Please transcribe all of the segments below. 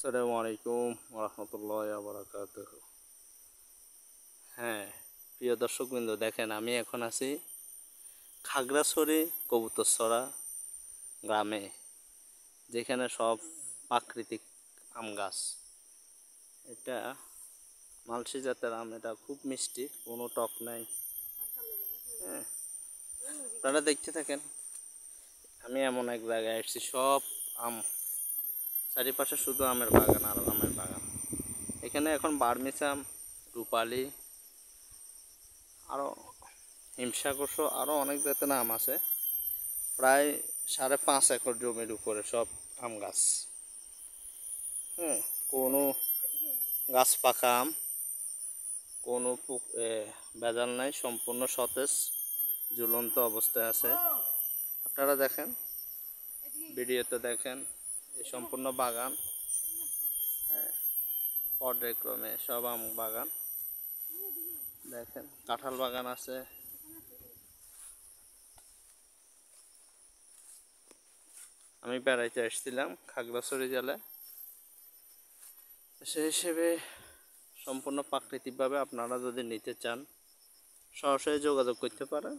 আসসালামু আলাইকুম রহমতুল্লাহ বারাকাতুহ। হ্যাঁ, প্রিয় দর্শকবৃন্দ, দেখেন আমি এখন আছি খাগড়াছড়ি কবুতরছড়া গ্রামে, যেখানে সব প্রাকৃতিক আম গাছ। এটা মালসি জাতের আম, এটা খুব মিষ্টি, কোনো টক নাই। হ্যাঁ, আপনারা দেখতে থাকেন। আমি এমন এক জায়গায় এসেছি, সব আম, চারিপাশে শুধু আমের বাগান আর আমের বাগান। এখানে এখন বার্মিস আম, রূপালি, আরও হিমসাগর, আরও অনেক জাতের আম আছে। প্রায় 5.5 একর জমির উপরে সব আম গাছ। হ্যাঁ, কোনো গাছ পাকা আম, কোনো ভেজাল নাই, সম্পূর্ণ সতেজ ঝুলন্ত অবস্থায় আছে। আপনারা দেখেন, ভিডিওতে দেখেন এই সম্পূর্ণ বাগান। হ্যাঁ, পর্যায়ক্রমে সব আম বাগান। দেখেন কাঁঠাল বাগান আছে। আমি বেড়াইতে এসেছিলাম খাগড়াছড়ি জেলায়, সেই হিসেবে সম্পূর্ণ প্রাকৃতিকভাবে আপনারা যদি নিতে চান সরাসরি যোগাযোগ করতে পারেন,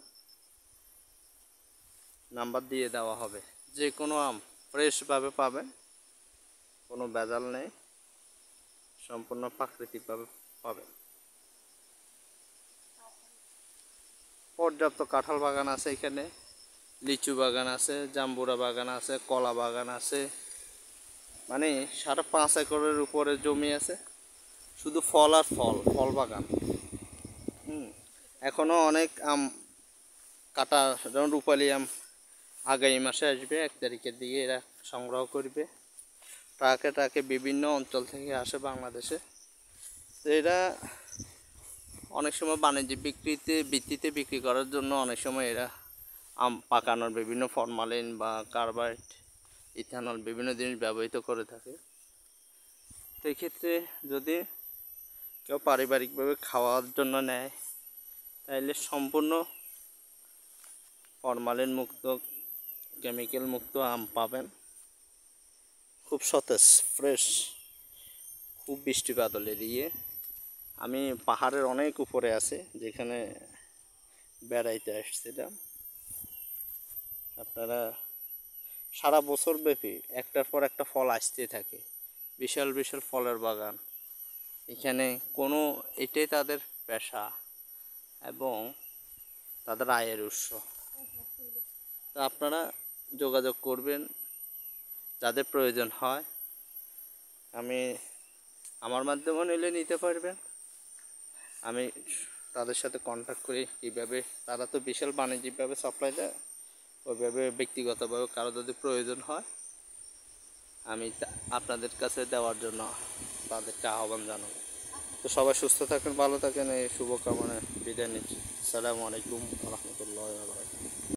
নাম্বার দিয়ে দেওয়া হবে। যে কোনো আম ফ্রেশভাবে পাবেন, কোনো ভেজাল নেই, সম্পূর্ণ প্রাকৃতিকভাবে পাবেন। পর্যাপ্ত কাঁঠাল বাগান আছে এখানে, লিচু বাগান আছে, জাম্বুরা বাগান আছে, কলা বাগান আছে। মানে 5.5 একরের উপরে জমি আছে, শুধু ফল আর ফল, ফল বাগান। এখনও অনেক আম কাটা, যেমন রূপালি আম আগামী মাসে আসবে, 1 তারিখের দিকে এরা সংগ্রহ করবে। ট্রাকে বিভিন্ন অঞ্চল থেকে আসে বাংলাদেশে। তো এরা অনেক সময় বাণিজ্যিক ভিত্তিতে বিক্রি করার জন্য অনেক সময় এরা আম পাকানোর বিভিন্ন ফরমালিন বা কার্বাইড, ইথানল, বিভিন্ন জিনিস ব্যবহৃত করে থাকে। তো এক্ষেত্রে যদি কেউ পারিবারিকভাবে খাওয়ার জন্য নেয়, তাইলে সম্পূর্ণ ফরমালিন মুক্ত, কেমিক্যাল মুক্ত আম পাবেন, খুব সতেজ, ফ্রেশ, খুব বৃষ্টিপাত দিয়ে। আমি পাহাড়ের অনেক উপরে আছি, যেখানে বেড়াইতে আসছিলাম। আপনারা সারা বছর ব্যাপী একটার পর একটা ফল আসতে থাকে, বিশাল বিশাল ফলের বাগান এখানে। এটাই তাদের পেশা এবং তাদের আয়ের উৎস। তো আপনারা যোগাযোগ করবেন যাদের প্রয়োজন হয়। আমার মাধ্যমে নিলে নিতে পারবেন। আমি তাদের সাথে কন্ট্যাক্ট করি কীভাবে, তারা তো বিশাল বাণিজ্যিকভাবে সাপ্লাই দেয়, ওইভাবে ব্যক্তিগতভাবে কারো যদি প্রয়োজন হয় আমি আপনাদের কাছে দেওয়ার জন্য তাদেরকে আহ্বান জানাবো। তো সবাই সুস্থ থাকেন, ভালো থাকেন, এই শুভকামনায় বিদায় নিচ্ছি। আসসালামু আলাইকুম রহমতুল্লাহ।